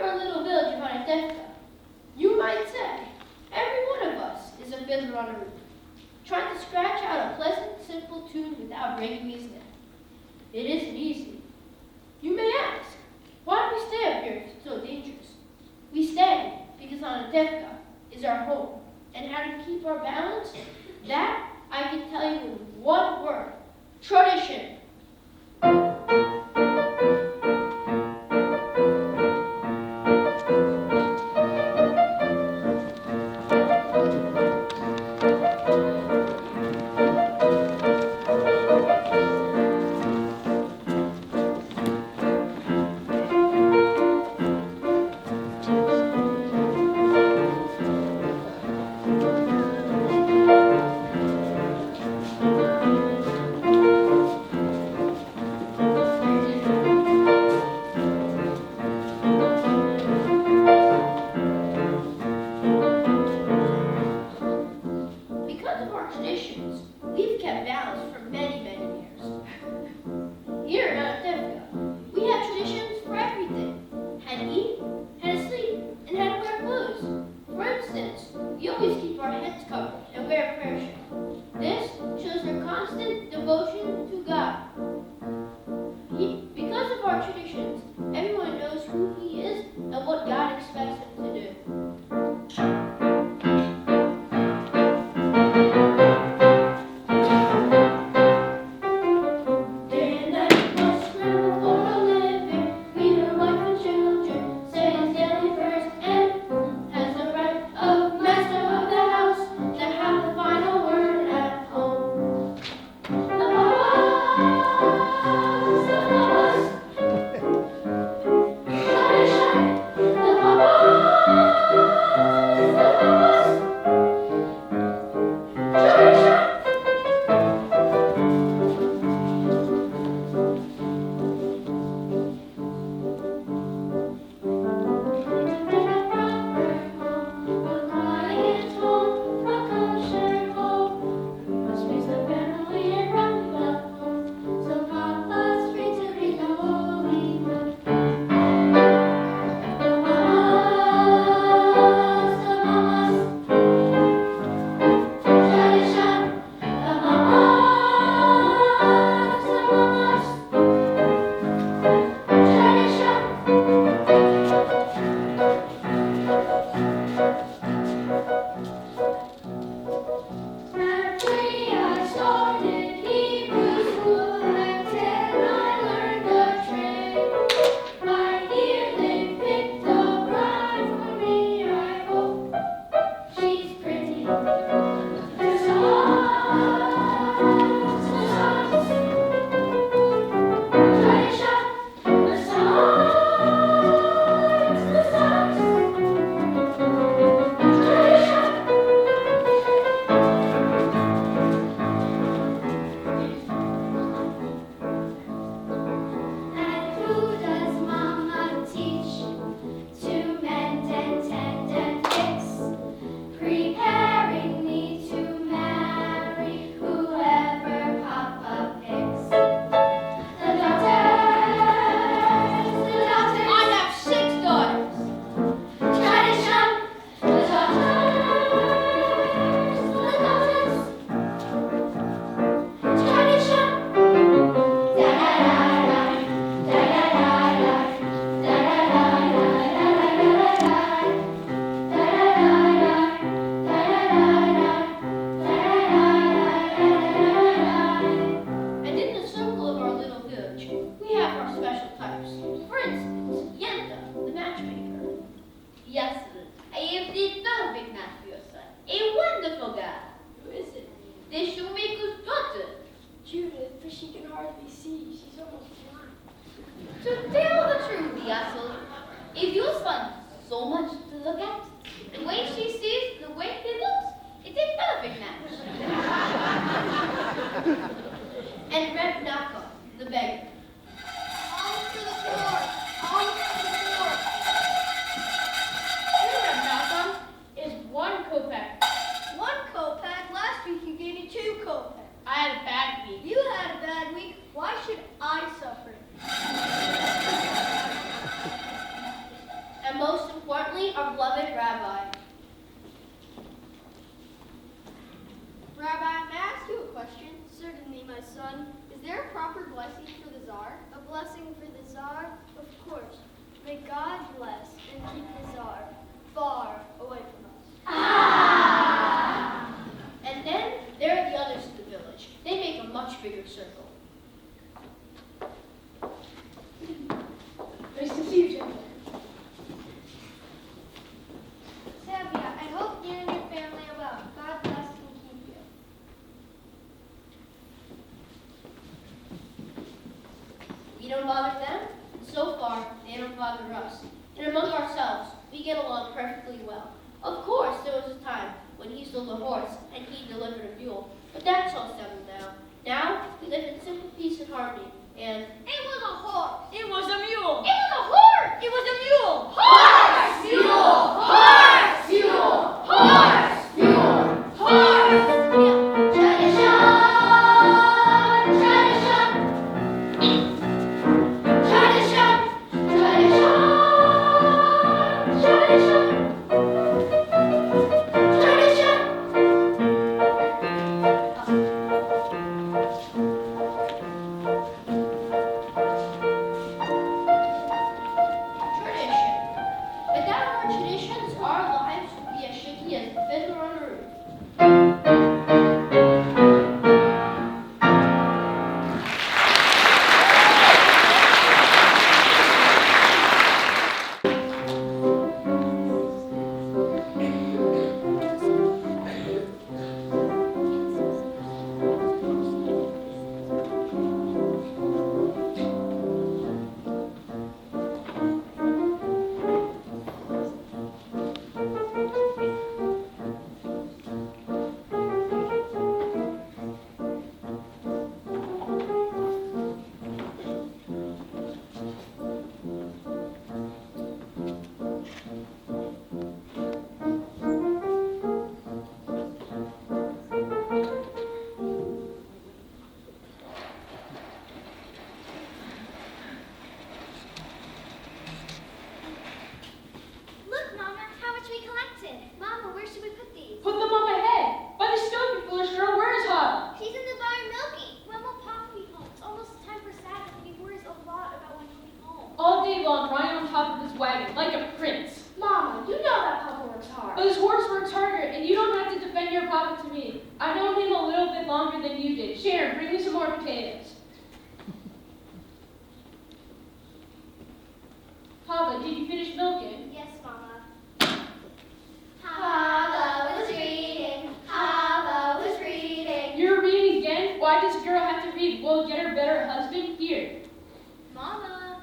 our little village of Anatevka. You might say, every one of us is a fiddler on a roof, trying to scratch out a pleasant, simple tune without breaking his neck. It isn't easy. You may ask, why do we stay up here if it's so dangerous? We stay because Anatevka is our home, and how to keep our balance, that I can tell you in one word: tradition. and most importantly, our beloved Rabbi. Rabbi, may I ask you a question? Certainly, my son. Is there a proper blessing for the Tsar? A blessing for the Tsar? Of course. May God bless and keep the Tsar far away from us. Ah! And then there are the others in the village. They make a much bigger circle. Nice to see you, gentlemen. Savia, I hope you and your family are well. God bless and keep you. We don't bother them, and so far, they don't bother us. And among ourselves, we get along perfectly well. Of course, there was a time when he sold a horse and he delivered a mule, but that's all settled down. Now, we live in simple peace and harmony, and It was a horse. It was a mule. It was a horse. It was a mule. Horse! Mule! Horse! Mule! Horse! Mule! Horse! Mule! Tradition! Tradition! Tradition! Tradition! Tradition! Tradition! tradition. Without our traditions, our lives would be as shaky as the fiddler on the roof. Look, Mama, how much we collected. Mama, where should we put these? Put them on my head. By the stove, you foolish girl. Where is Hava? She's in the barn milking. When will Papa be home? It's almost time for Sabbath, and he worries a lot about when he'll be home. All day long, riding on top of his wagon like a prince. Mama, you know that Papa works hard. But his horse works harder, and you don't have to defend your papa to me. I've known him a little bit longer than you did. Sharon, bring me some more potatoes. Hava, did you finish milking? Yes, Mama. Hava was reading. Hava was reading. You're reading again? Why does a girl have to read? We'll get her a better husband. Here. Mama,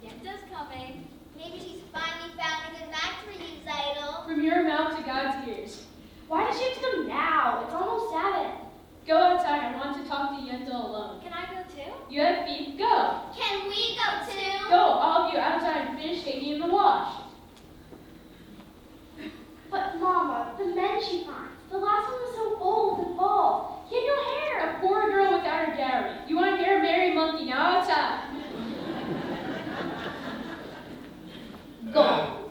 Yenda's coming. Maybe she's finally found a good match for you, Zeidel. From your mouth to God's ears. Why does she have to come now? It's almost Sabbath. Go outside. I want to talk to Yenta alone. Can I go too? You have feet? Go. Can we go too? Go, all of you outside and finish taking in the wash. But Mama, the men she finds. The last one was so old and bald. He had no hair. A poor girl without her dowry. You want to hear a merry monkey? Now outside. Go.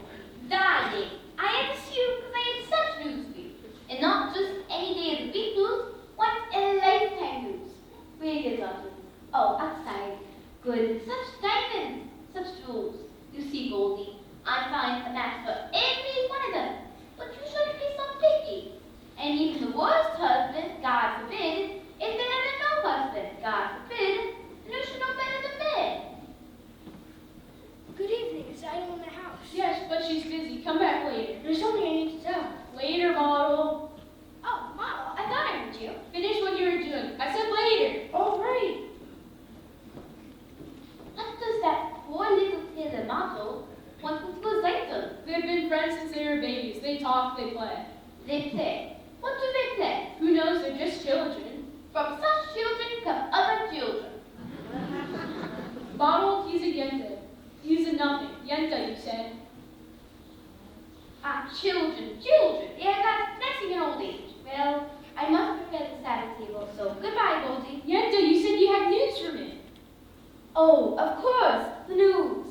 Darling, I had to see you because I had such news for you. And not just any day of the week news, what's a lifetime news. Where is Audrey? Oh, outside. Good. Such diamonds, such jewels. You see, Goldie, I find a match for every one of them. But you shouldn't be so picky. And even the worst husband, God forbid, is better than no husband, God forbid. And you should know better than men. Good evening. Is Zeidel in the house? Yes, but she's busy. Come back later. There's something I need to tell. Later, model. Oh, Mama, I thought I heard you. Finish what you were doing. I said later. All right. What does that poor little tailor Mato want with Zaito? They've been friends since they were babies. They talk, they play. They play. What do they play? Who knows? They're just children. From such children come other children. Model, he's a yenta. He's a nothing. Yenta, you said. Ah, children, children. Yeah, that's next in old age. Well, I must prepare the Sabbath table, so goodbye, Goldie. Yenta, you said you had news for me. Oh, of course, the news.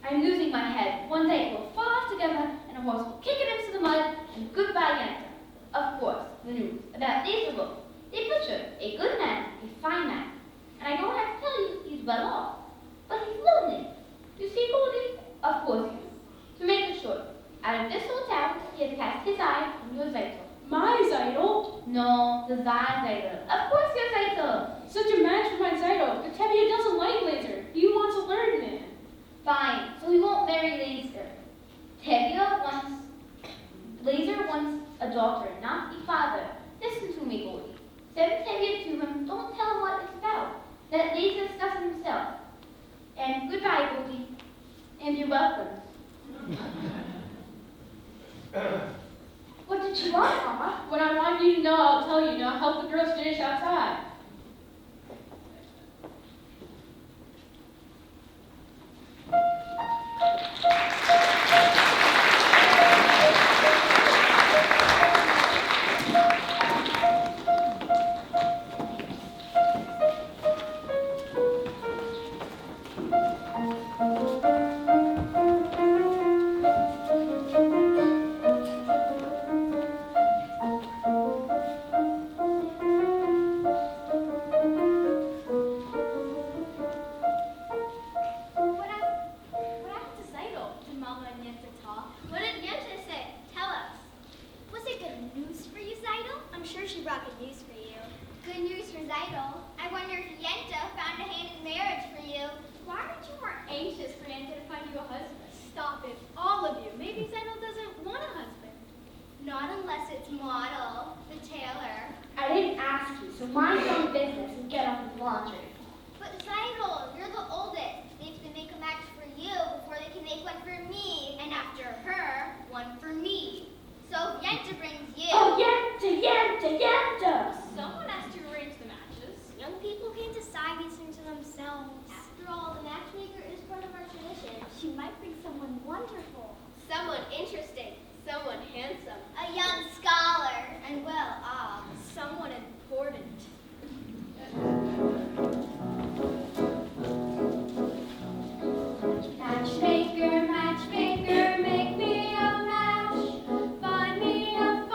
I'm losing my head. One day it will fall off together, and a horse will kick it into the mud, and goodbye, Yenta. Of course, the news about Laserwolf. They picture a good man, a fine man. And I don't have to tell you he's well off. But he's lonely. You see, Goldie? Of course you do. To make it short, out of this whole town, he has cast his eye on your Zeitel. My Zeitel? No, the Zeitel. Of course your Zeitel. Such a match for my Zeitel, but Tevye doesn't like Laser. He wants a learned man. Fine, so he won't marry Laser. Laser wants a daughter, not a father. Listen to me, Goldie. Send Tevye to him, don't tell him what it's about. Let Laser discuss it himself. And goodbye, Goldie. And you're welcome. What did you want, Mama? When I want you to know, I'll tell you. Now help the girls finish outside. What happened to Zeitel? Did Mama and Yenta talk? What did Yenta say? Tell us. Was it good news for you, Zeitel? I'm sure she brought good news for you. Good news for Zeitel. I wonder if Yenta found a hand in marriage for you. Why aren't you more anxious for Yenta to find you a husband? Stop it, all of you. Maybe Zeitel doesn't want a husband. Not unless it's Model, the tailor. I didn't ask you, so mind your own business and get off the laundry. But Zeitel, you're the oldest. They have to make a match for you before they can make one for me. And after her, one for me. So if Yenta brings you. Oh, Yenta! Someone has to arrange the matches. Young people can't decide these things for themselves. After all, the matchmaker is part of our tradition. She might bring someone wonderful. Someone interesting. Someone handsome. A young scholar. And well off. Someone important. Matchmaker, matchmaker, make me a match. Find me a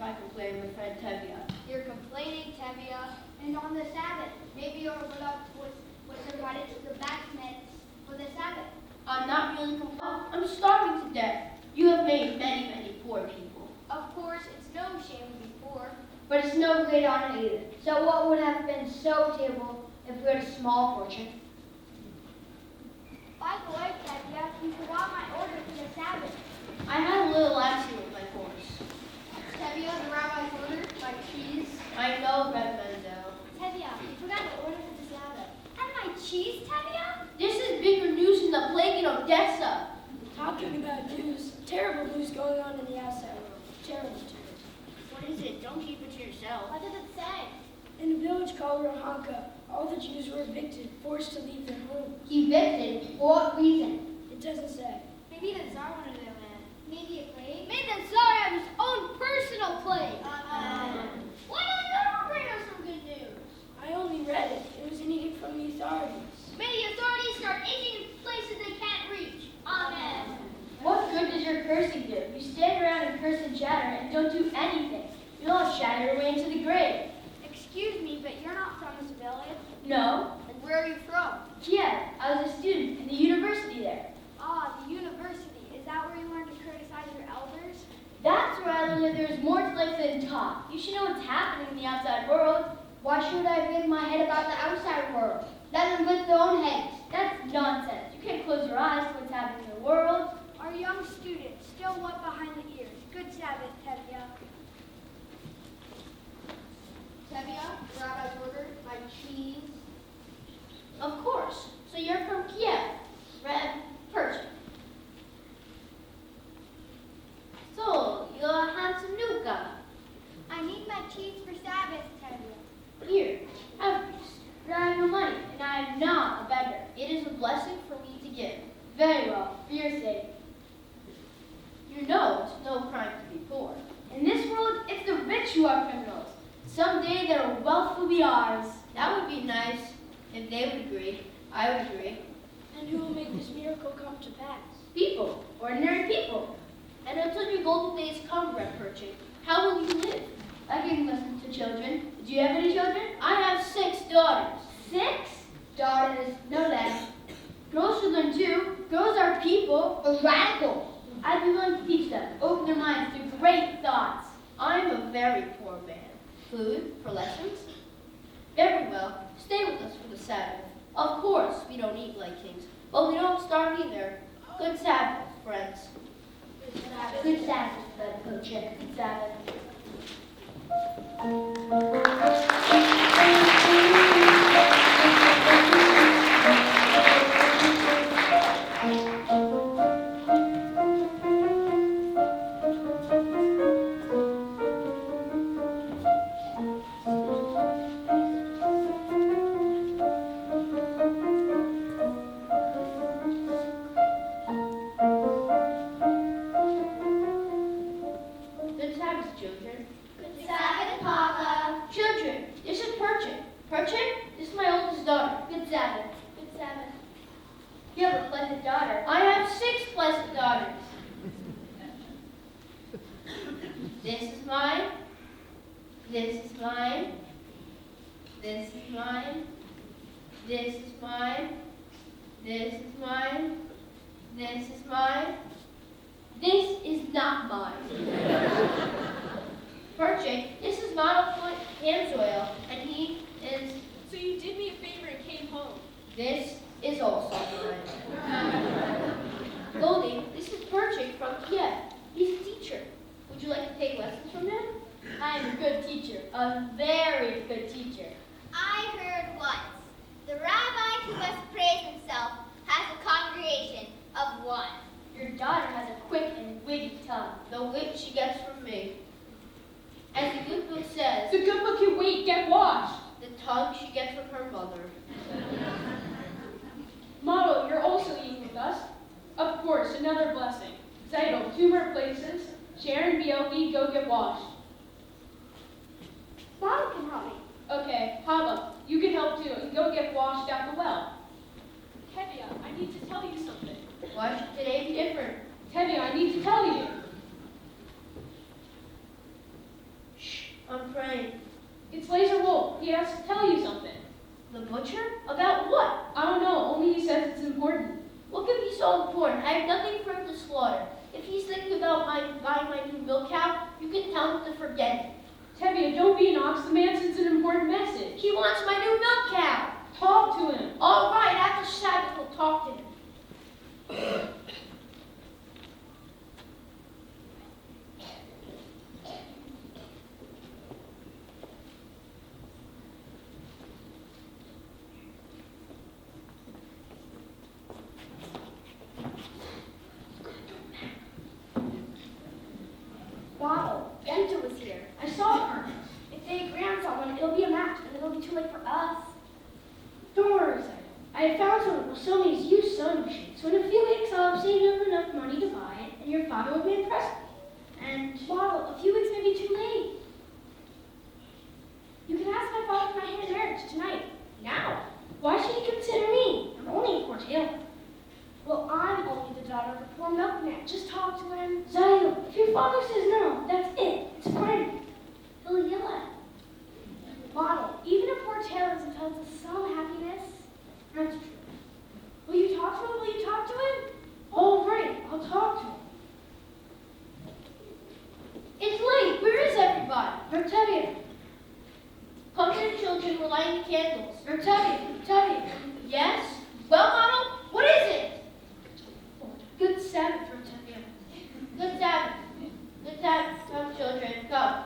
if I complain, my friend Tevye. You're complaining, Tevye. And on the Sabbath, maybe you're overlooked was invited to the blacksmith for the Sabbath. I'm not really complaining. I'm starving to death. You have made many, many poor people. Of course, it's no shame to be poor. But it's no great honor either. So what would have been so terrible if we had a small fortune? By the way, Tevye, you forgot my order for the Sabbath. I had a little accident with my horse. Tevye, the rabbi's order, my cheese. I know, Red Mendel. Tevye, you forgot the order for the Sabbath. And my cheese, Tevye? This is bigger news than the plague in Odessa. Talking about news, terrible news going on in the outside world. Terrible, terrible. What is it? Don't keep it to yourself. What does it say? In a village called Rohanka, all the Jews were evicted, forced to leave their homes. Evicted? For what reason? It doesn't say. Maybe the Tsar wanted their land. Maybe a plague? May the Tsar have his own personal plague. Why don't you bring us some good news? I only read it. It was an edict from the authorities. May the authorities start itching in places they can't reach. Amen. What good does your cursing do? You stand around and curse and chatter and don't do anything. You'll all shatter your way into the grave. Excuse me, but you're not from this village. No. And where are you from? Kiev. I was a student in the university there. Ah, the university. Is that where you learned to criticize your elders? That's where I learned that there is more to life than talk. You should know what's happening in the outside world. Why should I give my head about the outside world? Let them with their own heads. That's nonsense. You can't close your eyes to what's happening in the world. Our young students still wet behind the ears. Good Sabbath, Tevye. Tevye, the rabbi's order, my cheese. Of course. So you're from Kiev, Red Persian. So you're a handsome newcomer. I need my cheese for Sabbath, Tevye. Here, have these. But I have no money, and I am not a beggar. It is a blessing for me to give. Very well, for your sake. You know it's no crime to be poor. In this world, it's the rich who are criminals. Someday their wealth will be ours. That would be nice if they would agree. I would agree. And who will make this miracle come to pass? People, ordinary people. And until your golden days come, Red Perching, how will you live? I gave lessons to children. Do you have any children? I have 6 daughters. 6 daughters, no less. Girls should learn too. Girls are people, or radicals. I'd be willing to teach them, open their minds to great thoughts. I'm a very poor man. Food for lessons? Very well. Stay with us for the Sabbath. Of course, we don't eat like kings, but we don't starve either. Good Sabbath, friends. Good Sabbath, Coach. Good Sabbath. Good Sabbath, children. Good Sabbath, Papa. Children, this is Perching. Perching, this is my oldest daughter. Good Sabbath. Good Sabbath. You have a blessed daughter. I have 6 blessed daughters. This is mine. This is mine. This is mine. This is mine. This is mine. This is mine. This is not mine. Perching, this is Monofoot Hamsoil, and he is. So you did me a favor and came home. This is also mine. Goldie, this is Perching from Kiev. He's a teacher. Would you like to take lessons from him? I am a good teacher, a very good teacher. I heard once, the rabbi who must praise himself has a congregation of 1. Your daughter has a quick and witty tongue. The wit she gets from me. As the good book says, The good book can wait, get washed. the tongue she gets from her mother. Model, you're also eating with us. Of course, another blessing. Title, 2 more places. Sharon, BLV, go get washed. Mom can help me. Okay, Hava, you can help too, and go get washed at the well. Tevye, I need to tell you something. Why should today be different? Tevye, I need to tell you. tell him to forget it. Tevye, don't be an ox. The man sends an important message. He wants my new milk cow. Talk to him. All right, after Sabbath we'll talk to him. Wow, Benta was here. I saw her. If they agree on someone, it'll be a match, and it'll be too late for us. Don't worry, Exile. I have found someone who will sell me his used sewing machine, so in a few weeks I'll have saved up enough money to buy it, and your father will be impressed with me. And, Waddle, a few weeks may be too late. You can ask my father for my hand in marriage tonight. Now. Why should he consider me? I'm only a poor tailor. Well, I'm only the daughter of a poor milkman. Just talk to him. Zio, if your father says no, that's it. It's final. He'll yell at him. Waddle, even a poor tailor is entitled to some happiness. That's true. Will you talk to him? Will you talk to him? All right, I'll talk to him. It's late. Where is everybody? Mertevia, Come here, children. We're lighting candles. Mertevia. Yes? Well, Model, what is it? Good Sabbath, Mertevia. Good Sabbath. Good Sabbath. Come, children. Come.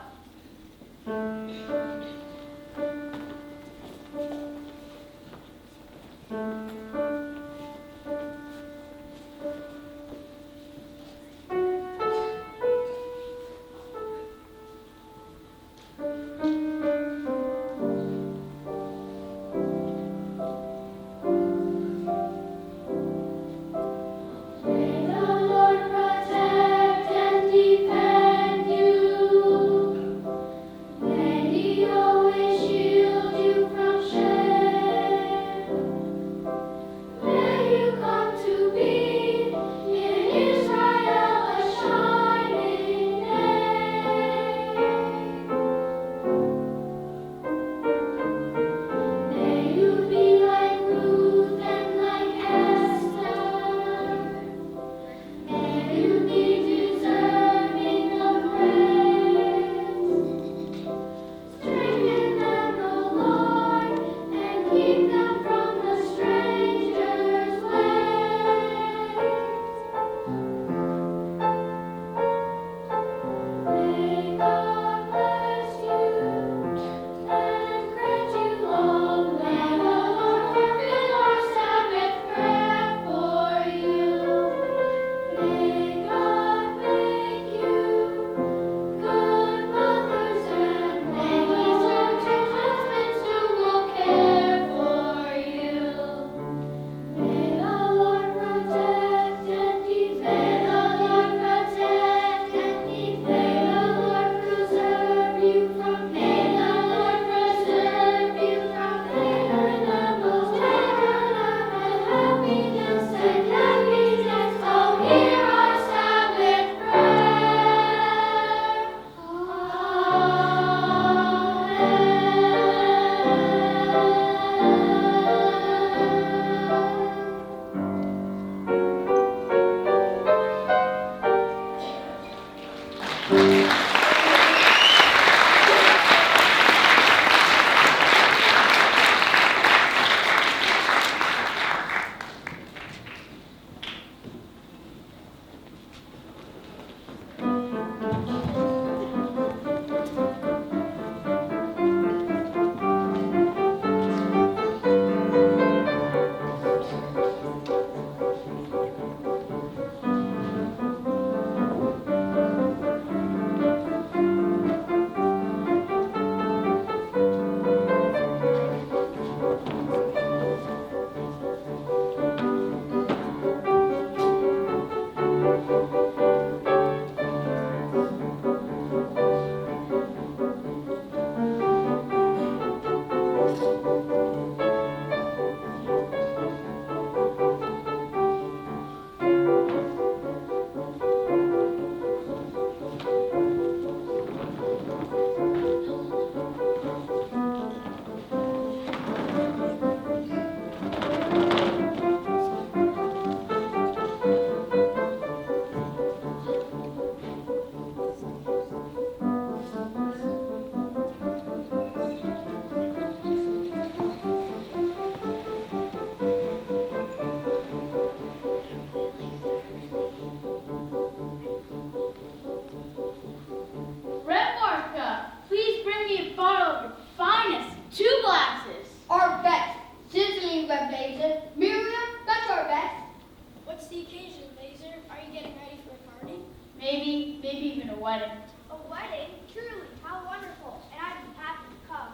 wedding. A wedding? Truly, how wonderful. And I'd be happy to come.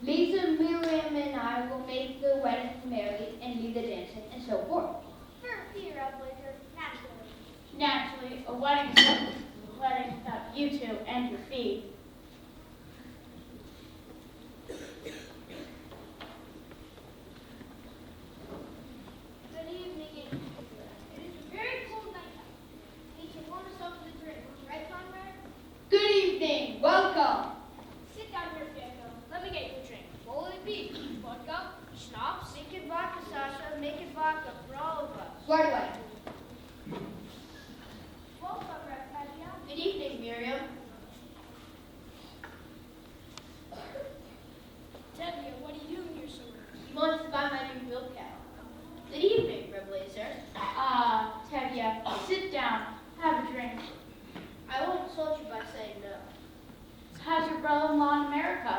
Lisa, Miriam, and I will make the wedding for Mary and lead the dancing and so forth. For Peter Upblazer, naturally. Naturally, a wedding is a wedding without you two and your fee. Good evening. It is a very cold night out. Need to warm us up with a drink. Right, Conrad? Good evening. Welcome. Sit down here, Fiedler. Let me get you a drink. What will it be? Vodka? Schnapps? Make it vodka, Sasha. Make it vodka for all of us. Right away. Welcome, Raphael. Good evening, Miriam. Tevye, what are you doing here so early? He wants to buy my new milk cow. Good evening, Reblazer. Tevye, sit down. Have a drink. I won't insult you by saying no. How's your brother-in-law in America?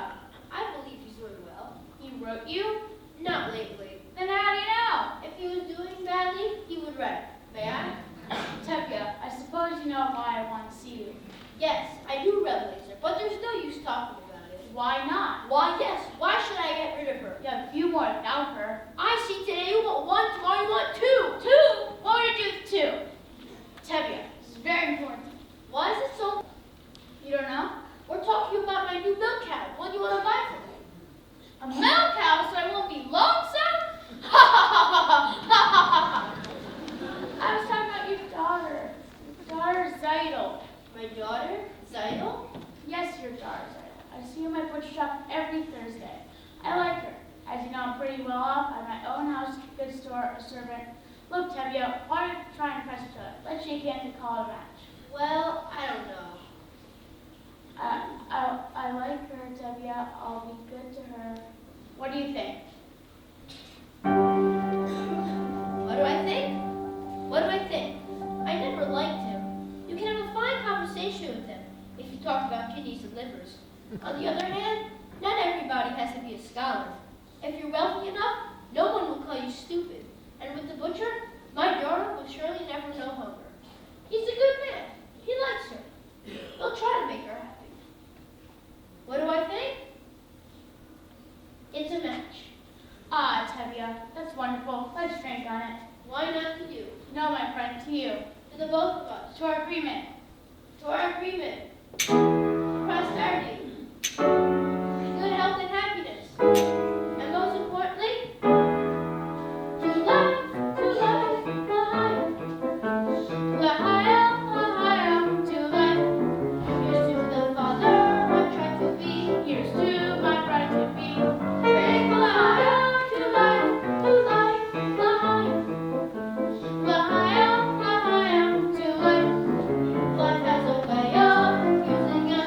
I believe he's doing well. He wrote you? Not lately. Then how do you know? If he was doing badly, he would write. May I? Tevye, I suppose you know why I want to see you. Yes, I do, Reblazer, but there's no use talking about it. Why not? Why, yes, why should I get rid of her? You have a few more without her. I see today you want one, tomorrow you want two. Two? What would you do with two? Tevye, this is very important. Why is it so? You don't know? We're talking about my new milk cow, the one you want to buy for me. A milk cow so I won't be lonesome? Ha ha ha ha ha ha! I was talking about your daughter. Your daughter, Zeidel. My daughter, Zeidel? Yes, your daughter, Zeidel. I see her in my butcher shop every Thursday. I like her. As you know, I'm pretty well off. I have my own house, good store, a servant. Look, Tevye, why don't you try and impress each other? Let's shake hands and call it a match. Well, I don't know. I like her, Tevye. I'll be good to her. What do you think? What do I think? What do I think? I never liked him. You can have a fine conversation with him if you talk about kidneys and livers. On the other hand, not everybody has to be a scholar. If you're wealthy enough, no one will call you stupid. And with the butcher, my daughter will surely never know hunger. He's a good man. He likes her. He'll try to make her happy. What do I think? It's a match. Ah, Tevye, that's wonderful. Let's drink on it. Why not to you? No, my friend, to you. To the both of us. To our agreement. To our agreement. Prosperity. Good health and happiness. And most importantly, to life, Lahio, Lahio, to life. Here's to the father I tried to be. Here's to my bride to be. Drink Lahio, to life, Lahio. Lahio, Lahio, to life. Life has a way of confusing us.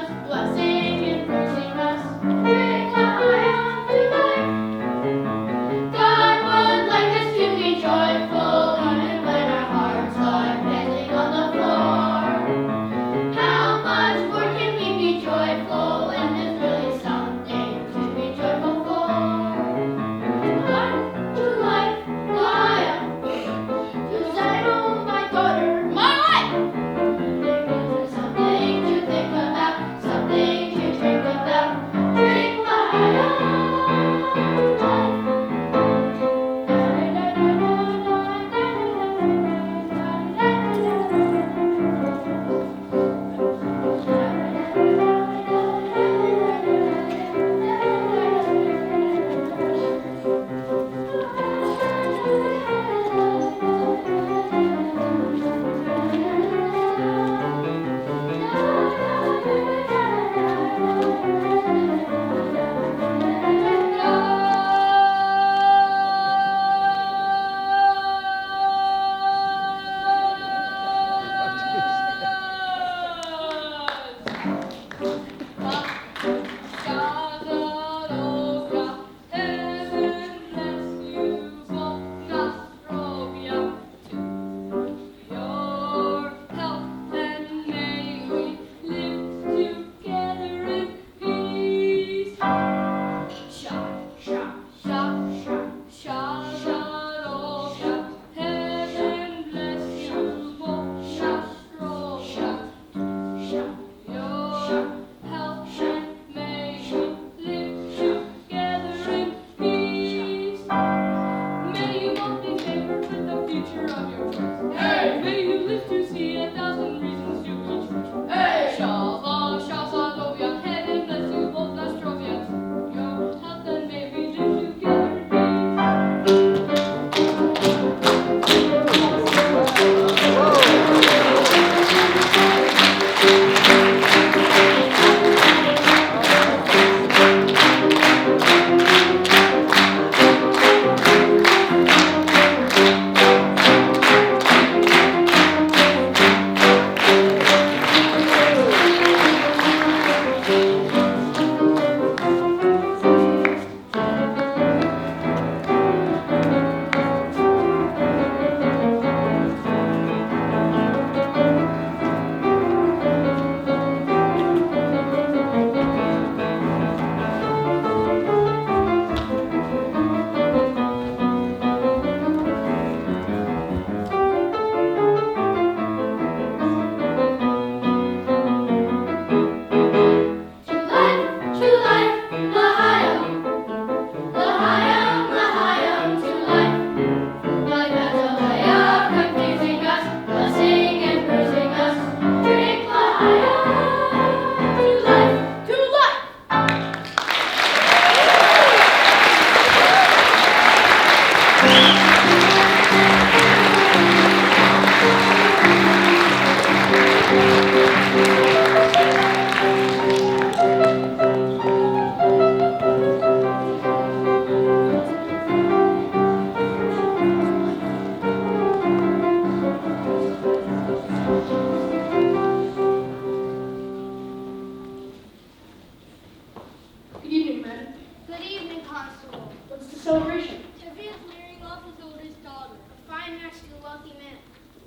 celebration? Tevye is marrying off his oldest daughter. A fine match to a wealthy man.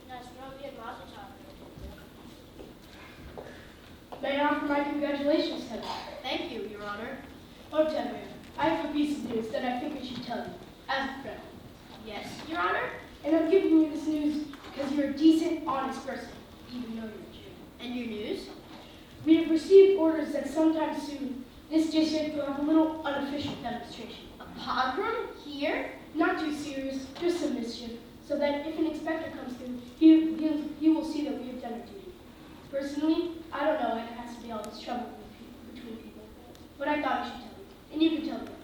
Nice Robbie and Mazel Tov. May I offer my congratulations, Tevye? Thank you, Your Honor. Oh, Tevye, I have a piece of news that I think I should tell you, as a friend. Yes, Your Honor. And I'm giving you this news because you're a decent, honest person, even though you're a Jew. And your news? We have received orders that sometime soon, this district will have a little unofficial demonstration. A pogrom here? Not too serious, just some mischief, so that if an inspector comes through, he will see that we have done our duty. Personally, I don't know why there has to be all this trouble between people, but I thought I should tell you, and you can tell the others.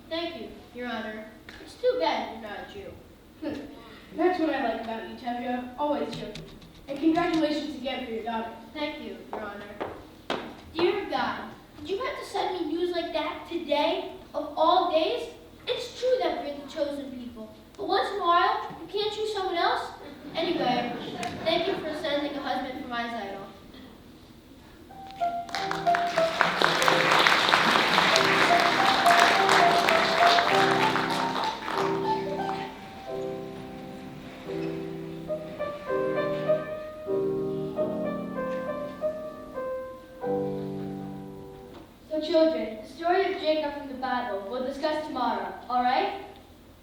Thank you, Your Honor. It's too bad you're not a Jew. That's what I like about you, Tevye, always joking. And congratulations again for your daughter. Thank you, Your Honor. Dear God, did you have to send me news like that today, of all days? It's true that we're the chosen people, but once in a while, you can't choose someone else? Anyway, thank you for sending a husband for my idol. So children, the story of Jacob from the Bible we'll discuss tomorrow, all right?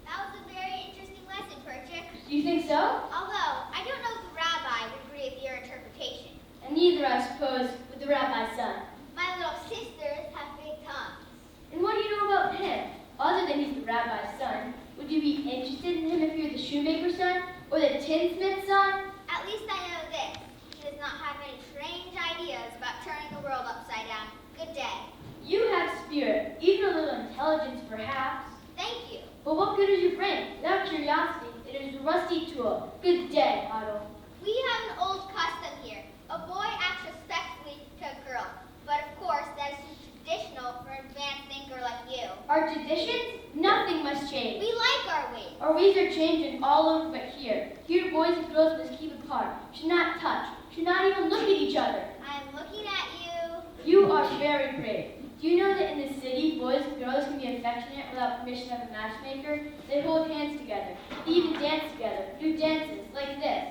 That was a very interesting lesson, Perchik. Do you think so? Although, I don't know if the rabbi would agree with your interpretation. And neither, I suppose, with the rabbi's son. My little sisters have big tongues. And what do you know about him? Other than he's the rabbi's son, would you be interested in him if you're the shoemaker's son or the tinsmith's son? At least I know this. He does not have any strange ideas about turning the world upside down. Good day. You have spirit, even a little intelligence perhaps. Thank you. But what good is your brain? Without curiosity, it is a rusty tool. Good day, Otto. We have an old custom here. A boy acts respectfully to a girl. But of course, that is traditional for an advanced thinker like you. Our traditions? Nothing must change. We like our ways. Our ways are changing all over but here. Here, boys and girls must keep apart, should not touch, should not even look at each other. I am looking at you. You are very brave. Do you know that in the city, boys and girls can be affectionate without permission of a matchmaker? They hold hands together. They even dance together. Do dances like this.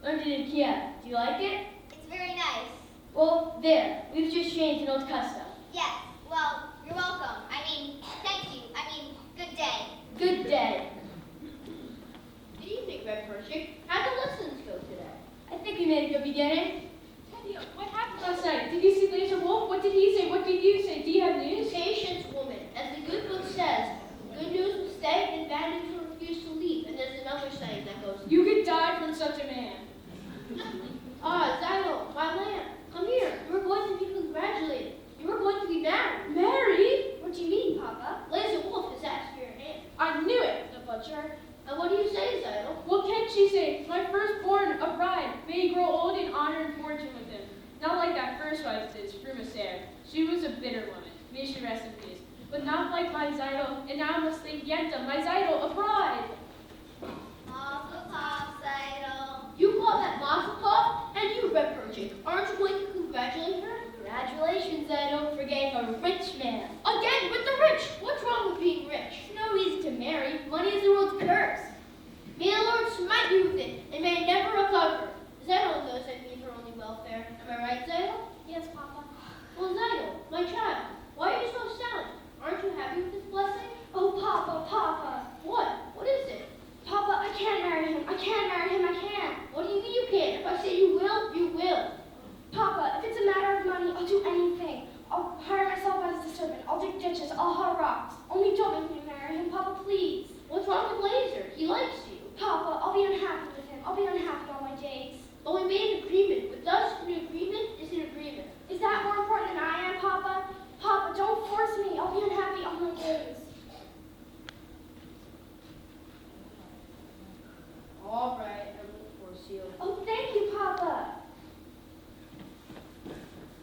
Learned it in Kiev. Do you like it? It's very nice. Well, there. We've just changed an old custom. Yes. Well, you're welcome. Thank you. Good day. Good day. Good evening, Red Pershing. How'd the lessons go today? I think we made a good beginning. Teddy, what happened last night? Did you see Laser Wolf? What did he say? What did you say? Do you have news? Patience, woman. As the good book says, good news will stay and bad news will refuse to leave. And there's another saying that goes, You could die from such a man. Ah, Xylo, my lamb, come here. You are going to be congratulated. You are going to be married. Married? What do you mean, Papa? Laser Wolf has asked for your hand. I knew it, the butcher. And what do you say, Xylo? What can she say? My firstborn, a bride, may grow old in honor and fortune with him. Not like that first wife did, Frumasair. She was a bitter woman. May she rest in peace. But not like my Zydo, and now I must thank Yenta, my Zydo, a bride. Mazel tov, Seidel. You call that Mazel Tov? And you, Red Pershing, aren't you going to congratulate her? Congratulations, I don't forget a rich man. Again, with the rich. What's wrong with being rich? No reason to marry. Money is the world's curse. May the Lord smite you with it, and may it never recover. Zidle knows that means her only welfare. Am I right, Zidle? Yes, Papa. Well, Zidle, my child, why are you so silent? Aren't you happy with this blessing? Oh, Papa. What? What is it? Papa, I can't marry him. I can't. What do you mean you can't? If I say you will, you will. Papa, if it's a matter of money, I'll do anything. I'll hire myself as a servant. I'll dig ditches. I'll haul rocks. Only don't make me marry him, Papa, please. What's wrong with Laser? He likes you. Papa, I'll be unhappy with him. I'll be unhappy all my days. But we made an agreement. With us, an agreement is an agreement. Is that more important than I am, Papa? Papa, don't force me. I'll be unhappy all my days. All right, I won't force you. Oh, thank you, Papa.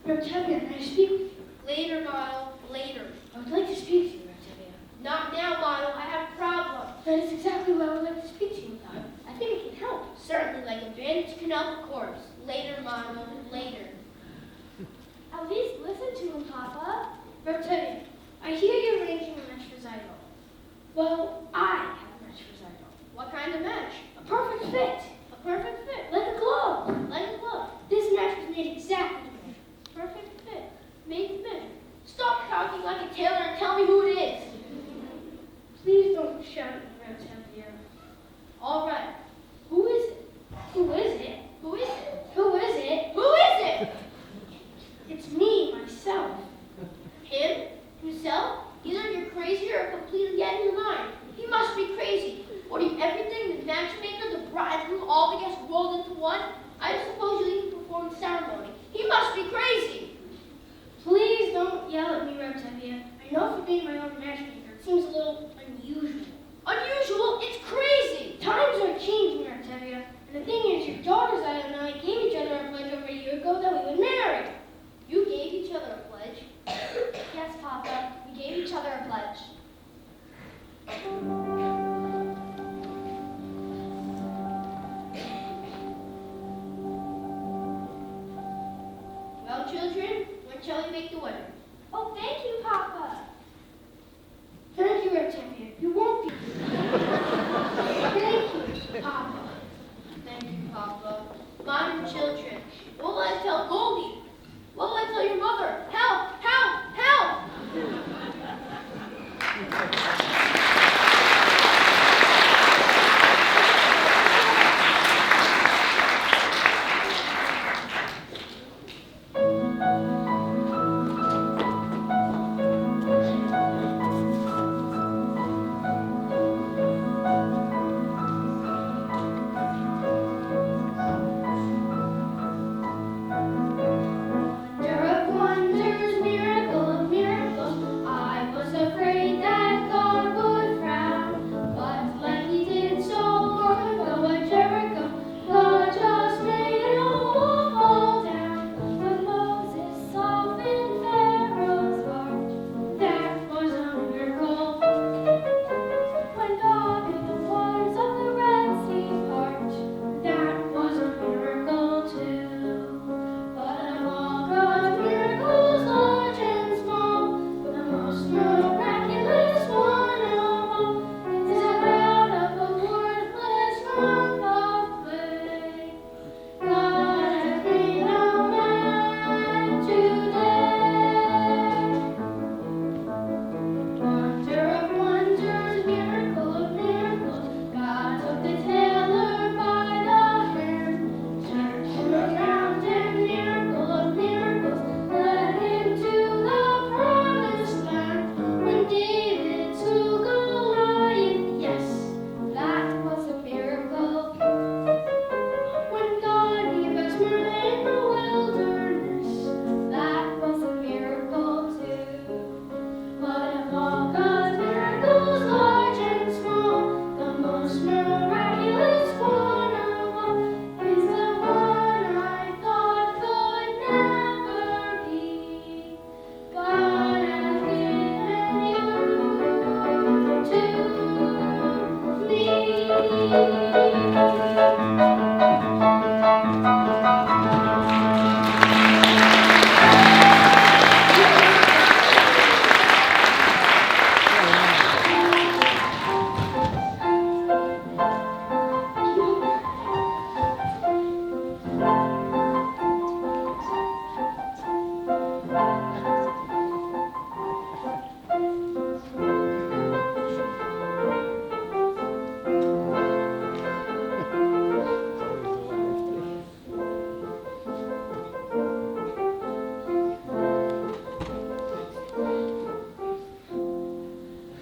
Reb Tevye, may I speak with you? Later, Niall, later. I would like to speak to you, Reb Tevye. Not now, Mono. I have a problem. That is exactly what I would like to speak to you about. I think it can help. Certainly, like a bandage can help a corpse. Later, Mono, later. At least listen to him, Papa. Bertani, I hear you're arranging a match for Zydo. Well, I have a match for Zydo. What kind of match? A perfect fit. A perfect fit. Like a glove. Like a glove. This match was made exactly to measure. Perfect fit. Made to measure. Stop talking like a tailor and tell me who it is. Please don't shout at me, Bertani. All right. Who is it? Who is it? Who is it? Who is it? Who is it? It's me, myself. Him? Himself? Either you're crazy or completely out of your mind. He must be crazy. What are you, everything? The matchmaker, the bridegroom, all the guests rolled into one? I suppose you even perform the ceremony. He must be crazy. Please don't yell at me, Reptavia. I know for being my own matchmaker, it seems a little unusual. Unusual? It's crazy. Times are changing, Reptavia. And the thing is, your daughters, I and I, gave each other a pledge over a year ago that we would marry. You gave each other a pledge. Yes, Papa. We gave each other a pledge. Well, children, when shall we make the wedding? Oh, thank you, Papa. Thank you, Reptavia. You won't be. Thank you, Papa. Thank you, Papa. Modern children. What will I tell Goldie? What will I tell your mother? Help! Help! Help! Wonder of wonders, miracle of miracles, I was afraid that God would frown. But like he did so long ago at Jericho, God just made an old wall fall down. When Moses softened Pharaoh's heart, that was a miracle. When God made the waters of the Red Sea part, that was a miracle too. But of all God's miracles, large and small, the most miraculous one of all is out of a worthless lump of clay. God has made a man today. Wonder of wonders, miracle of miracles, God took the tailor by the hand, turned him around and miracle of miracles, led him to the promised land. When David slew Goliath, yes, that was a miracle. When God gave us manna in the wilderness, that was a miracle too. But of all God's miracles, large and small, the most miraculous one of all is the one I thought could never be. God has given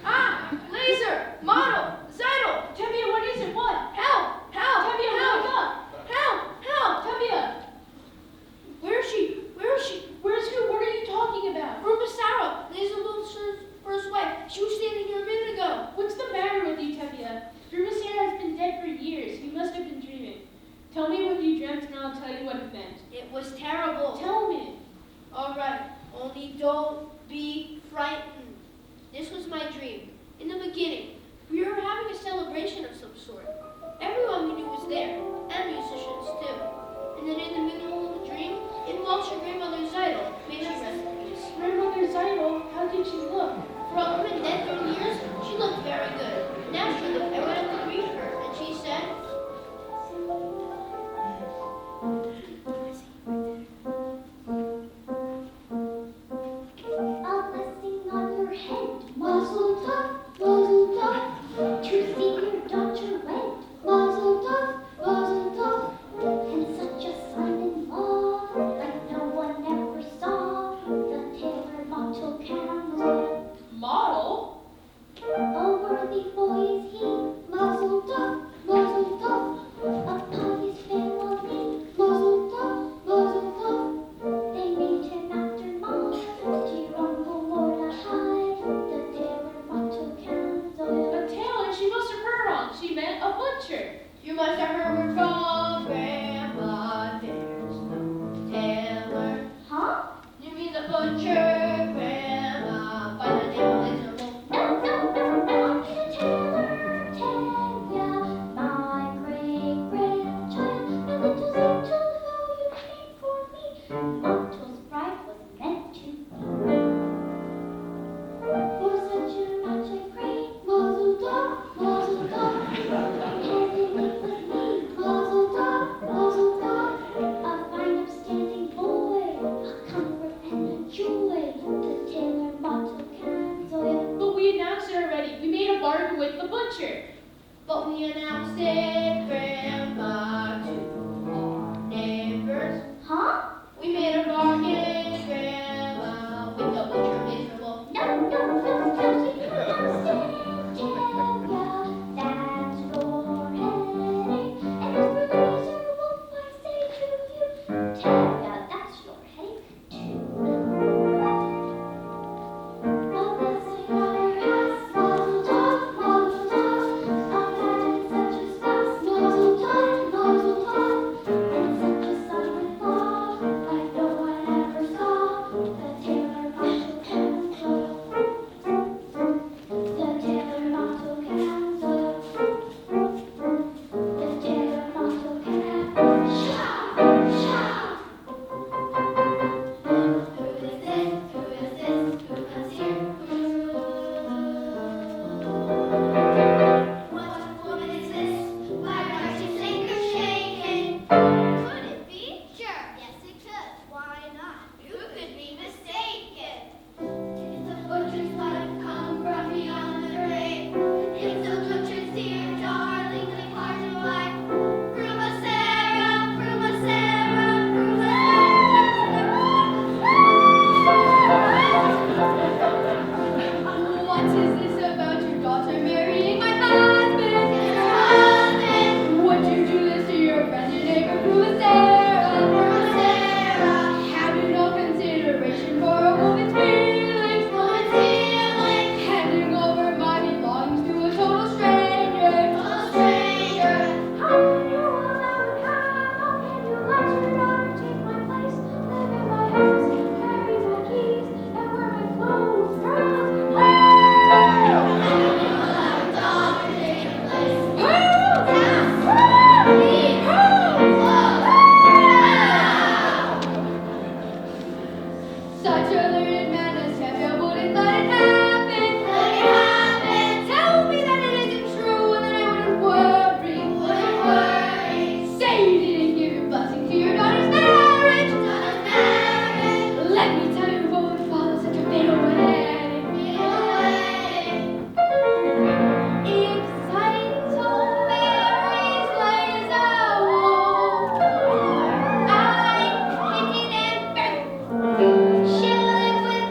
Ah! Laser! Model! Zytle! Tevia, what is it? What? Help! Help! Tevia, Help! wake up! Help! Help! Tevia! Where is she? Where is she? Where's who? What are you talking about? Ruma Sarah, Laser Wilson's first wife. She was standing here a minute ago. What's the matter with you, Tevia? Drumasera has been dead for years. You must have been dreaming. Tell me what you dreamt and I'll tell you what it meant. It was terrible. Tell me. All right, only don't be frightened. This was my dream. In the beginning, we were having a celebration of some sort. Everyone we knew was there, and musicians too. And then in the middle of the dream, in walks your grandmother Zeidel, may she rest in peace. Grandmother Zeidel, how did she look? For all her dead 30 years, she looked very good. Naturally, I went up to greet her, and she said, A blessing on your head, mazel tov, to see your daughter wed, mazel tov, and such a son-in-law, like no one ever saw, the tailor Motto Campbell. Model? A worthy boy is he, mazel tov, upon his family, mazel tov. They named him after mom, dear Uncle Mordecai, the tailor Motto Campbell. A tailor? She must have heard wrong. She meant a butcher. you must have heard from Grandma, there's no tailor. Huh? You mean the butcher, Grandma, by the name of Israel. No, I'm the tailor, Tanya, my great-grandchild, my little angel who you made for me. Motto's bride was meant to be. For such a match I pray, mazel tov, hand in hand with me, mazel tov, a fine upstanding boy, a comfort and a joy, the tailor Motto Campbell. But we announced it already. We made a bargain with the butcher. But we announced it, Grandma, to our neighbors. Huh? We made a bargain, Grandma, with the butcher Israel. No, so you announced it, Tanya, that's your headache. And as for the miserable, I say to you, Tanya, that's your headache too. A blessing on your house, mazel tov, imagine such a spouse, mazel tov, and such a son-in-law, like no one ever saw, the tailor Motto Campbell. The tailor Motto Campbell. The tailor Motto Campbell. Shout! Who is this? Who is this? Who comes here? What woman is this? Why are you sink or shaken? Could it be? Sure. Yes, it could. Why not? Who could be mistaken? It's a butcher's wife come from beyond the grave. It's a butcher's dear darling, the parted wife. Pruma Sarah, Pruma Sarah, What is this about your daughter marrying my husband? Husband, Would you do this to your friend and neighbor, Pruma Sarah? Pruma Sarah, Have you no consideration for a woman's feelings? woman's feeling, Handing over my belongings to a total stranger. a stranger. How can you allow it? How can you let your daughter take my place? Live in my house, carry my keys, and wear my clothes, Such a learned man as Samuel wouldn't let it happen. Tell me that it isn't true, and then I wouldn't worry. Say you didn't give your blessing to your daughter's marriage. Let me tell you what would follow such a fatal wedding. If Saito marries Liza, I pity them. She'll live with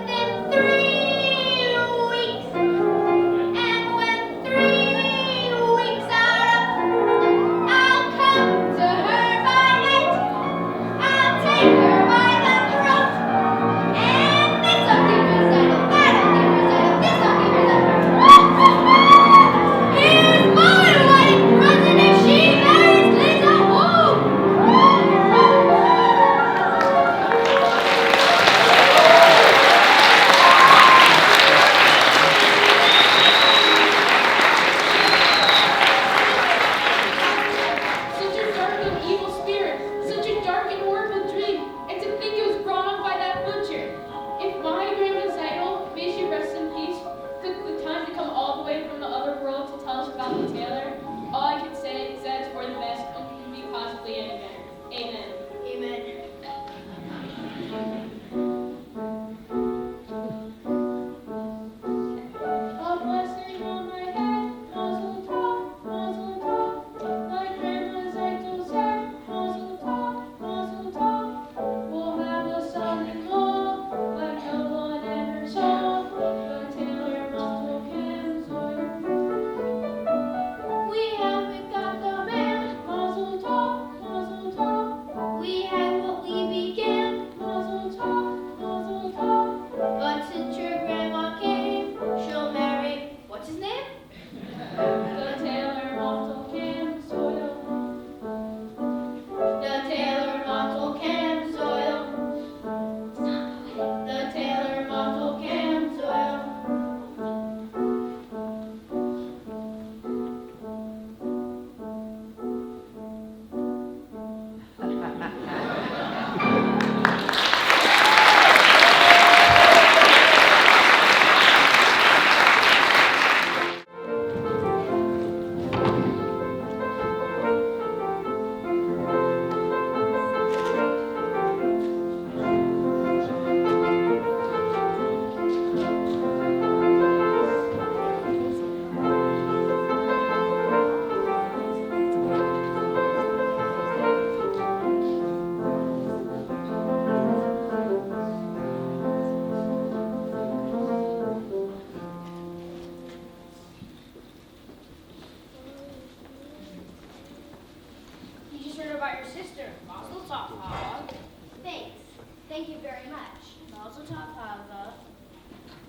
Thank you very much. Mazel tov, Hava.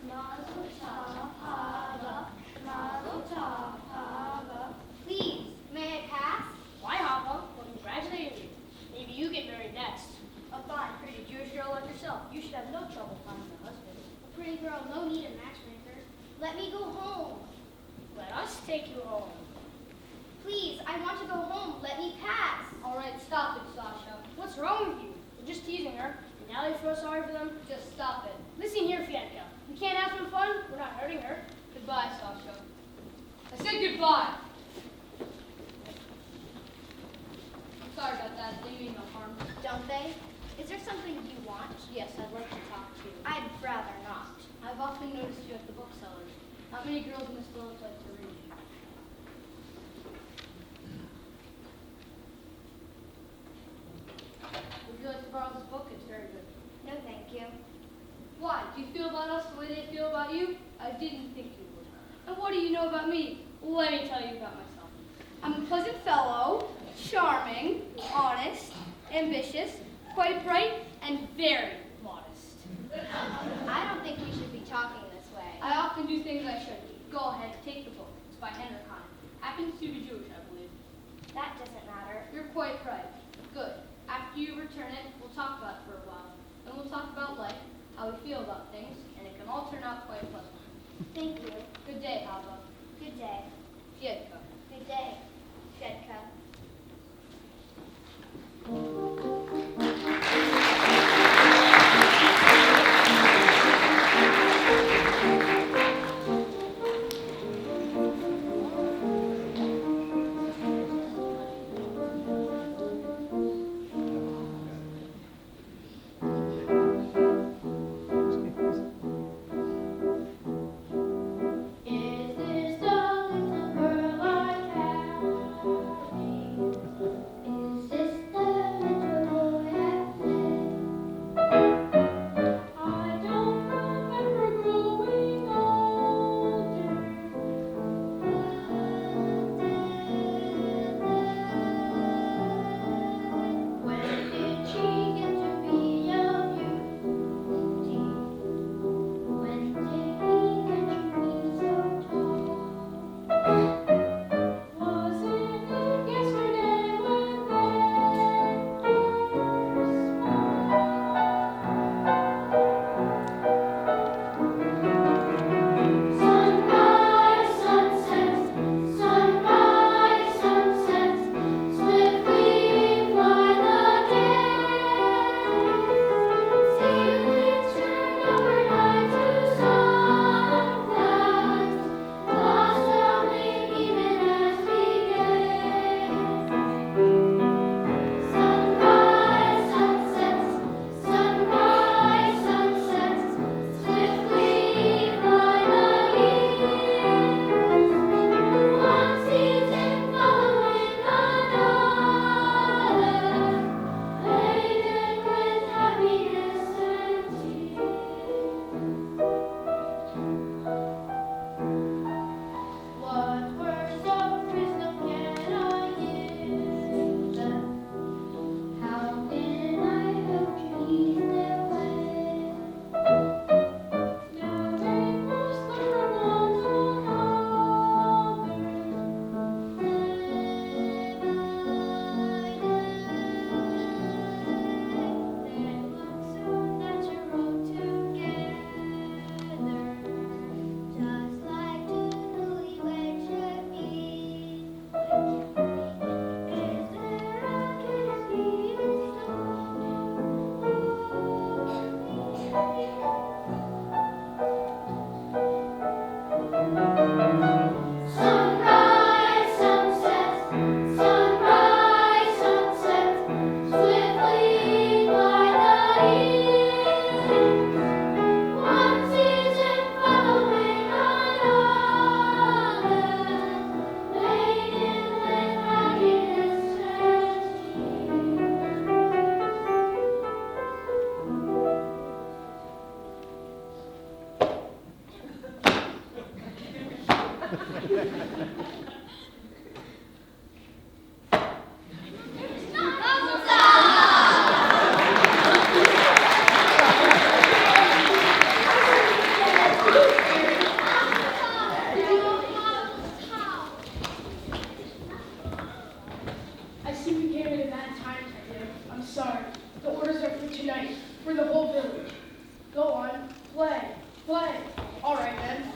Mazel tov, Hava. Mazel tov, Hava. Please, may I pass? Why, Hava? Well, congratulating you. Maybe you get married next. A fine, pretty Jewish girl like yourself. You should have no trouble finding a husband. A pretty girl, no need a matchmaker. Let me go home. Let us take you home. Please, I want to go home. Let me pass. All right, stop it, Sasha. What's wrong with you? You're just teasing her, and now you feel sorry for them? Just stop it. Listen here, Fiedka. We can't have some fun. We're not hurting her. Goodbye, Sasha. I said goodbye. I'm sorry about that. They mean no harm. Don't they? Is there something you want? Yes, I'd like to talk to you. I'd rather not. I've often noticed you at the booksellers. How many girls in this village like to read? Would you like to borrow this book? It's very good. No, thank you. Why? Do you feel about us the way they feel about you? I didn't think you would. And what do you know about me? Let me tell you about myself. I'm a pleasant fellow, charming, honest, ambitious, quite bright, and very modest. I don't think we should be talking this way. I often do things I shouldn't. Go ahead, take the book. It's by Henrik Heine. Happens to be Jewish, I believe. That doesn't matter. You're quite right. Good. After you return it, we'll talk about it for a while. Then we'll talk about life, how we feel about things, and it can all turn out quite pleasant. Thank you. Good day, Hava. Good day. Fiedka. Good day, Shedka. Is this the little girl I carry? Is this the little boy I play? I don't remember growing older. When did she get to be a beauty? When did he get to be so tall? Wasn't it yesterday when they Sunrise, sunsets, sunrise, sunsets, swiftly fly the days. Seasons turn overnight to sun clouds, blossoming even as we gaze. Sunrise, sunsets, sunrise, sunsets, swiftly fly the years. One season following another, laden with happiness and tears. What words of wisdom can I give them? How can I help to ease their way? Now they must learn from one another, day by day. They look so natural together, just like two newlyweds should be. Is there a kiss in Sunrise, sunsets, sunrise, sunsets, swiftly fly the years. One season following another, laden with happiness and tears. night for the whole village. Go on, play, play. All right then.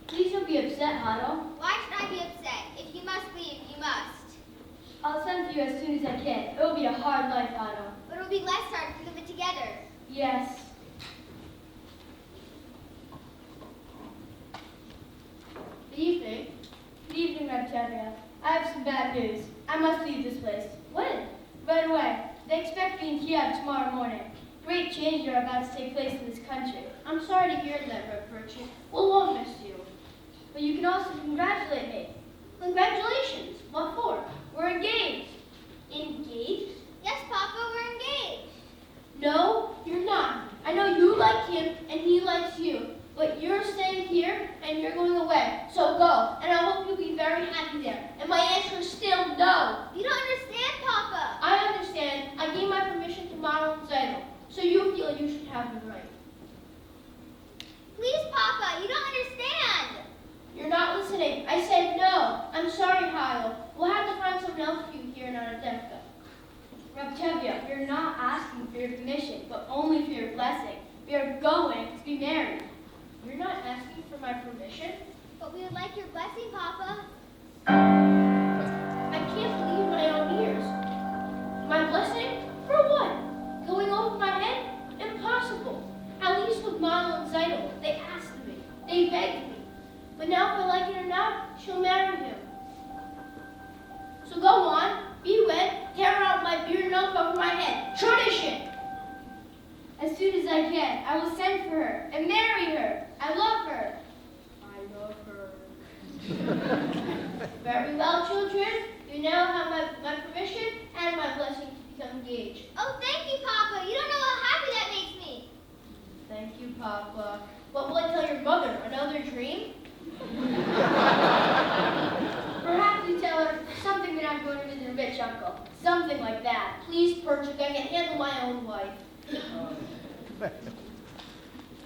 Please don't be upset, Otto. Why should I be upset? If you must leave, you must. I'll send for you as soon as I can. It will be a hard life, Otto. But it'll be less hard if we live it together. Yes. Good evening. Good evening, Octavia. I have some bad news. I must leave this place. When? Right away. They expect me in Kiev tomorrow morning. Great changes are about to take place in this country. I'm sorry to hear that, Red Virtue. We'll all miss you. But you can also congratulate me. Congratulations. What for? We're engaged. Engaged? Yes, Papa, we're engaged. No, you're not. I know you like him and he likes you. But you're staying here and you're going away. So go. And I hope you'll be very happy there. And my answer is still no. You don't understand, Papa. I understand. I gave my permission to Model and Zeidel. So you feel you should have the right. Please, Papa, you don't understand. You're not listening. I said no. I'm sorry, Hilo. We'll have to find someone else for you here in Anatevka. Octavia, we're not asking for your permission, but only for your blessing. We are going to be married. You're not asking for my permission? But we would like your blessing, Papa. I can't believe my own ears. My blessing? For what? Going over my head? Impossible. At least with Mama and Zeidel, they asked me. They begged me. But now if I like it or not, she'll marry him. So go on, be wed, tear out my beard nose over my head. Tradition! As soon as I can, I will send for her and marry her. I love her. I love her. Very well, children. You now have my permission and my blessing to become engaged. Oh, thank you, Papa. You don't know how happy that makes me. Thank you, Papa. What will I tell your mother? Another dream? Perhaps you tell her something that I'm going to visit a rich uncle. Something like that. Please, Perchik, I can handle my own wife.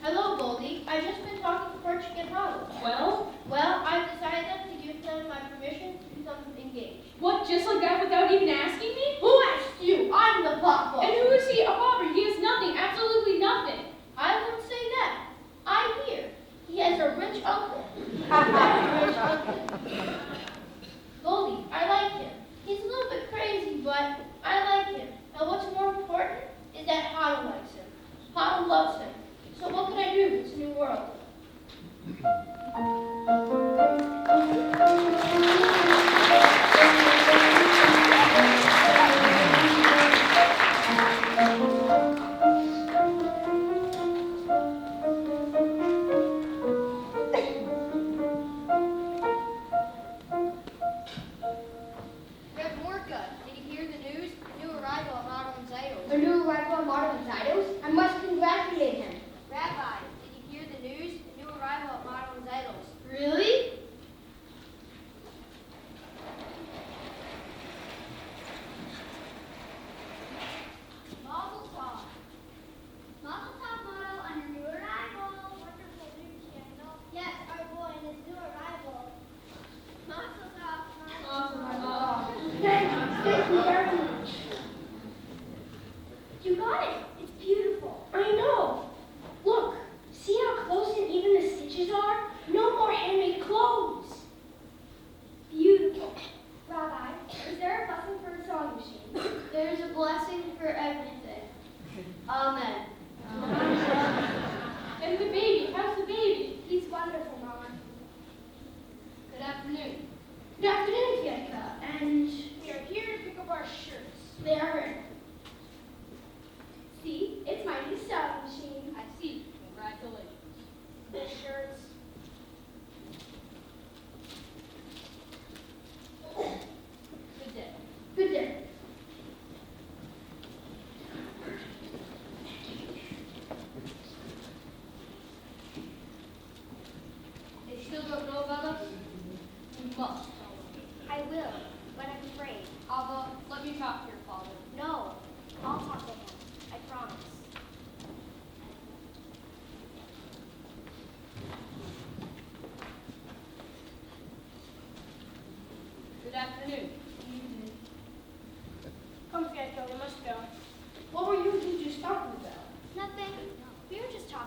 Hello, Goldie. I've just been talking to Perchik and Hollow. Well, I've decided to give them my permission to become engaged. What, just like that without even asking me? Who asked you? I'm the papa. And who is he? A pauper. He has nothing, absolutely nothing. I wouldn't say that. I hear he has a rich uncle. Very rich uncle. Goldie, I like him. He's a little bit crazy, but I like him. And what's more important is that Hana likes him. Hana loves him. So what can I do in this new world?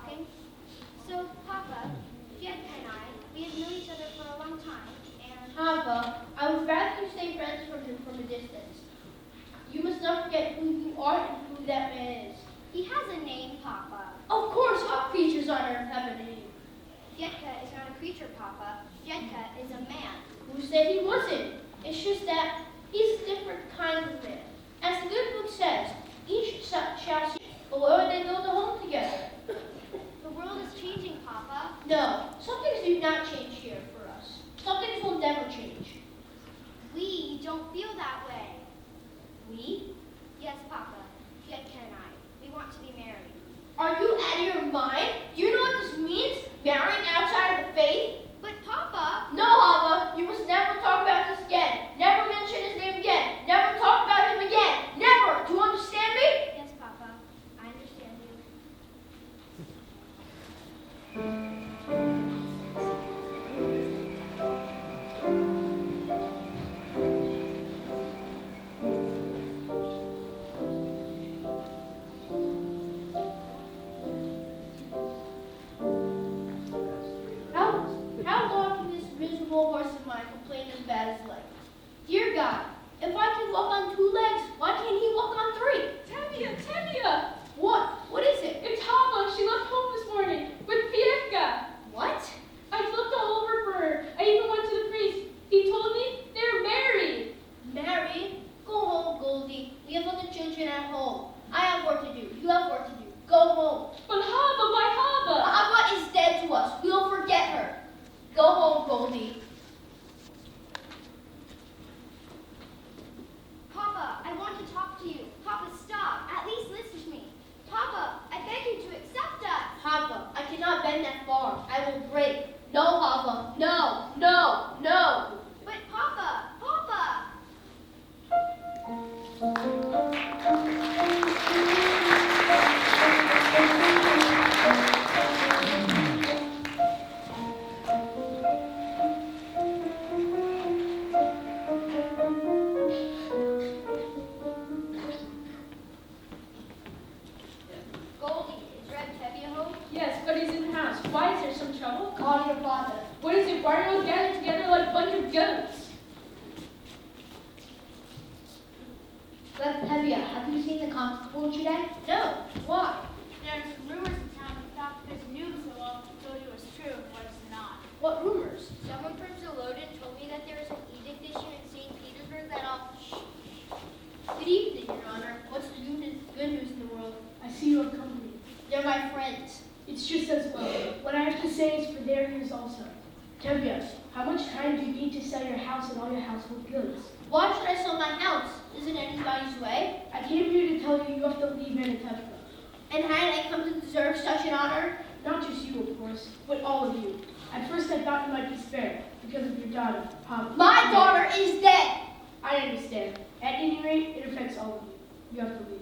talking. So, Papa, Jessica and I, we have known each other for a long time, and Hava, I would rather you stay friends from him from a distance. You must not forget who you are and who that man is. he has a name, Papa. Of course, all creatures on earth have a name. Jessica is not a creature, Papa. Jessica is a man. Who said he wasn't? It's just that he's a different kind of man. As the good book says, each shall see, but where they build a home together. The world is changing, Papa. No, some things do not change here for us. Some things will never change. We don't feel that way. We? Yes, Papa. Jessica and I. We want to be married. Are you out of your mind? Do you know what this means? Marrying outside of the faith? But Papa, No, Hava, you must never talk about this again. Never mention his name again. Never talk about him again. Never. Do you understand me? yes, Papa. I understand you. How long can this miserable horse of mine complain as bad as life? Dear God, if I can walk on 2 legs, why can't he walk on 3? Tevye! What? What is it? It's Hava. She left home this morning with Fiedka. What? I looked all over for her. I even went to the priest. He told me they're married. Married? Go home, Goldie. We have other children at home. I have work to do. You have work to do. Go home. But Hava, why Hava? Hava is dead to us. We'll forget her. Go home, Goldie. Papa, I want to talk to you. Papa, stop. At least listen to me. Papa, I beg you to accept us. Hava, I cannot bend that far. I will break. No, Hava. No, no, no. But Papa, Papa. Goldie, is Red Tevye home? Yes, but he's in the house. Why is there some trouble? Call your father. What is it? Why are you all gathered together like a bunch of goats? Tevye, have you seen the constable today? No. Why? There's rumors in town that there's news along told you was true and what is not. What rumors? Someone from Zolodin told me that there is an edict issued in St. Petersburg that all... Good evening, Your Honor. What's the good news in the world? I see you have company. They're my friends. It's just as well. What I have to say is for their ears also. Tevye, how much time do you need to sell your house and all your household goods? Why should I sell my house? Isn't anybody's way? I came here to tell you you have to leave Anatevka. And hadn't I come to deserve such an honor? Not just you, of course, but all of you. At first I thought you might be spared because of your daughter, Papa. My daughter is dead. I understand. At any rate, it affects all of you. You have to leave.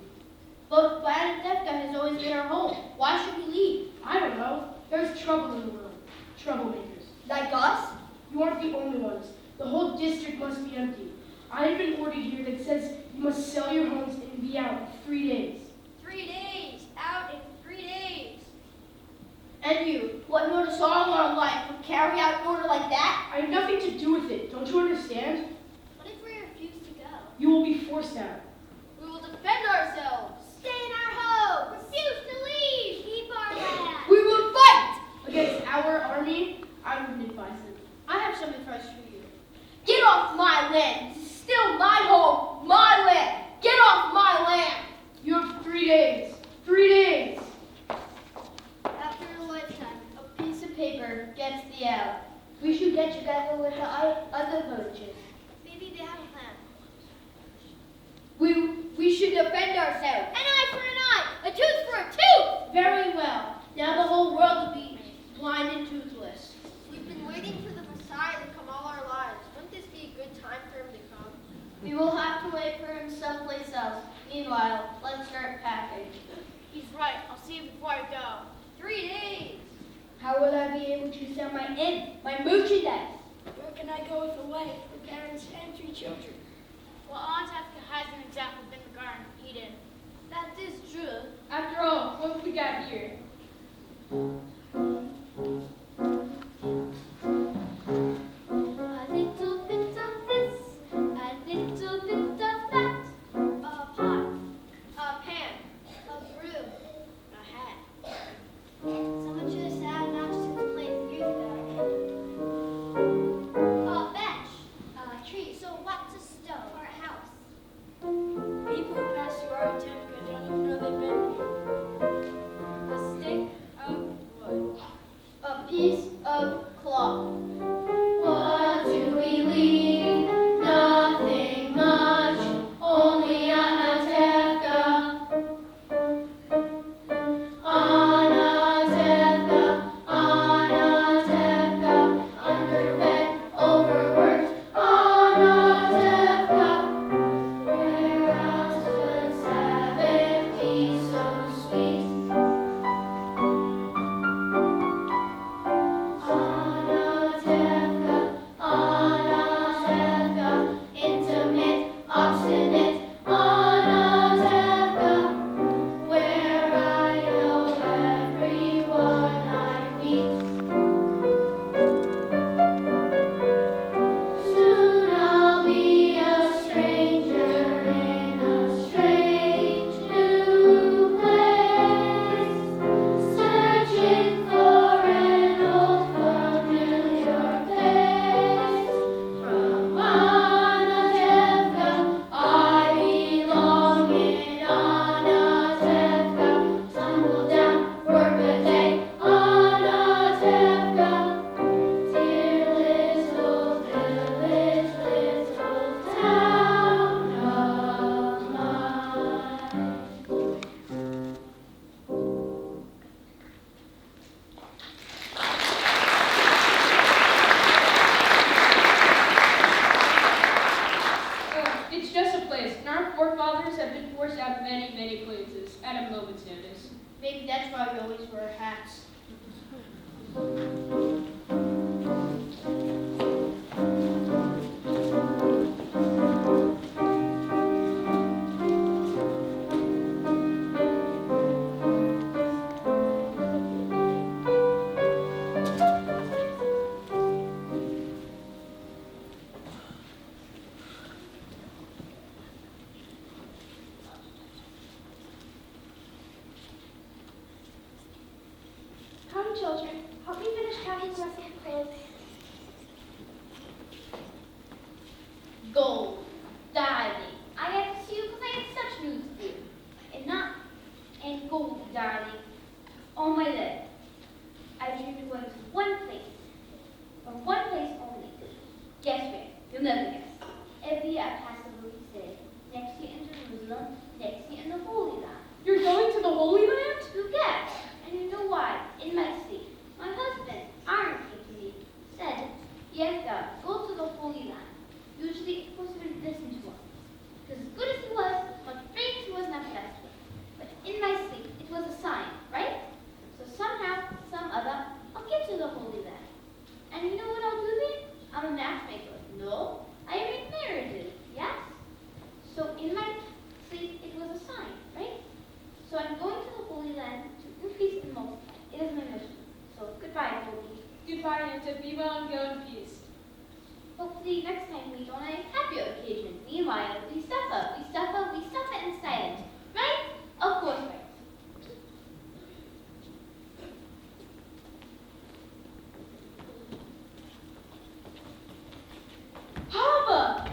But Anatevka has always been our home. Why should we leave? I don't know. There's trouble in the world. Troublemakers. Like us? You aren't the only ones. The whole district must be empty. I have an order here that says you must sell your homes and be out in 3 days. 3 days. Out in 3 days. And you, what notice all our life would carry out an order like that? I have nothing to do with it. Don't you understand? What if we refuse to go? You will be forced out. We will defend ourselves. Stay in our home. Refuse to leave. Keep our land. We will fight! Against our army, I wouldn't advise it. I have some advice for you. Get off my land. This is still my home, my land. Get off my land. You have 3 days. 3 days. After a lifetime, A piece of paper gets the out. We should get together with the other villages. maybe they have a plan. We should defend ourselves. An eye for an eye. A tooth for a tooth. Very well. Now the whole world will be blind and toothless. We've been waiting for the Messiah to come all our lives. Wouldn't this be a good time for him to come? We will have to wait for him someplace else. Meanwhile, let's start packing. He's right. I'll see you before I go. 3 days. How will I be able to sell my merchandise? Where can I go with a wife, a parents, and 3 children? Well, Aunt Africa hasn't exactly been the garden Eden. That is true. After all, what have we got here? A little bit of this, a little bit of that. A pot, a pan, a broom, a hat. Someone should have sat not just in the place years ago. A bench, a tree, so what's a stone or a house? People who pass through our temple don't even know they've been here. A stick of wood. A piece of cloth. What do we leave? Nothing much, only Anatevka. Anatevka, Anatevka, underfed, overworked. Anatevka, where else would Sabbath be so sweet? Anatevka, Anatevka, intimate, obstinate. Anatevka, where I know everyone I meet. Soon I'll be a stranger in a strange new place, searching for an old familiar face. From Anatevka, I belong in Anatevka. Tumble down, work a day. Anatevka, dear little village, little town of mine. Oh, it's just a place, and our forefathers have been forced out many, many places at a moment's notice. Maybe that's why we always wear hats. Come, children, help me finish counting the rest of the clothes. Gold. Darling. I have to see you because I have such news to do. And gold, darling. On my leg. I dreamed of going to one place. Or one place only. Guess where? You'll never guess. Every year I pass the Holy City. Next year in Jerusalem. Next year in the Holy Land. You're going to the Holy Land? You guess. And you know why? In my sleep. My husband, Aaron, came to me. Said, yes, God, go to the Holy Land. Usually, of course, he would listen to us. Because as good as he was, much praise he was not blessed with. But in my sleep, it was a sign, right? So somehow, some other, I'll get to the Holy Land. And you know what I'll do then? I'm a matchmaker. No, I arrange marriages. Yes? So in my sleep, it was a sign, right? So I'm going to the Holy Land to increase and multiply. It is my mission. So goodbye, Goldie. Goodbye, and to be well and go in peace. Hopefully next time we meet on a happier occasion. Meanwhile, we suffer in silence. Right? Of course, right. Papa!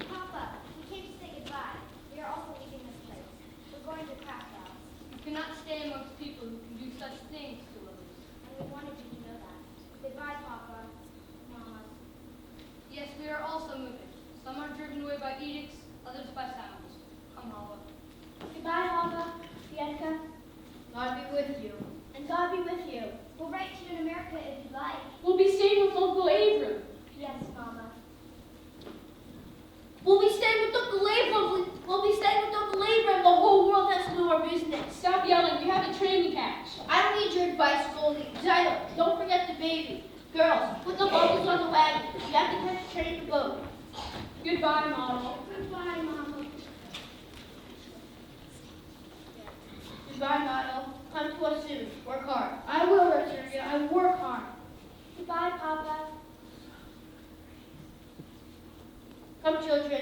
Papa, we came to say goodbye. We are also leaving this place. We're going to craft house. You cannot stay amongst people who can do such things to others. And we wanted you to know that. Goodbye, Papa. Mama. Yes, we are also moving. Some are driven away by edicts, others by sounds. Come, Hava. Goodbye, Alva, Bianca, God be with you. and God be with you. We'll write to you in America if you like. We'll be staying with Uncle Abram. Yes, Mama. We'll be staying with Uncle Abram. We'll be staying with Uncle Abram. The whole world has to know our business. Stop yelling, we have a train to catch. I don't need your advice, Goldie. Zylo, don't forget the baby. Girls, put the bubbles on the wagon. You have to catch the train to boat. Goodbye, Mama. Goodbye, Mama. Goodbye, Milo. Come to us soon. Work hard. I will, Rosaria. I work hard. Goodbye, Papa. Come, children.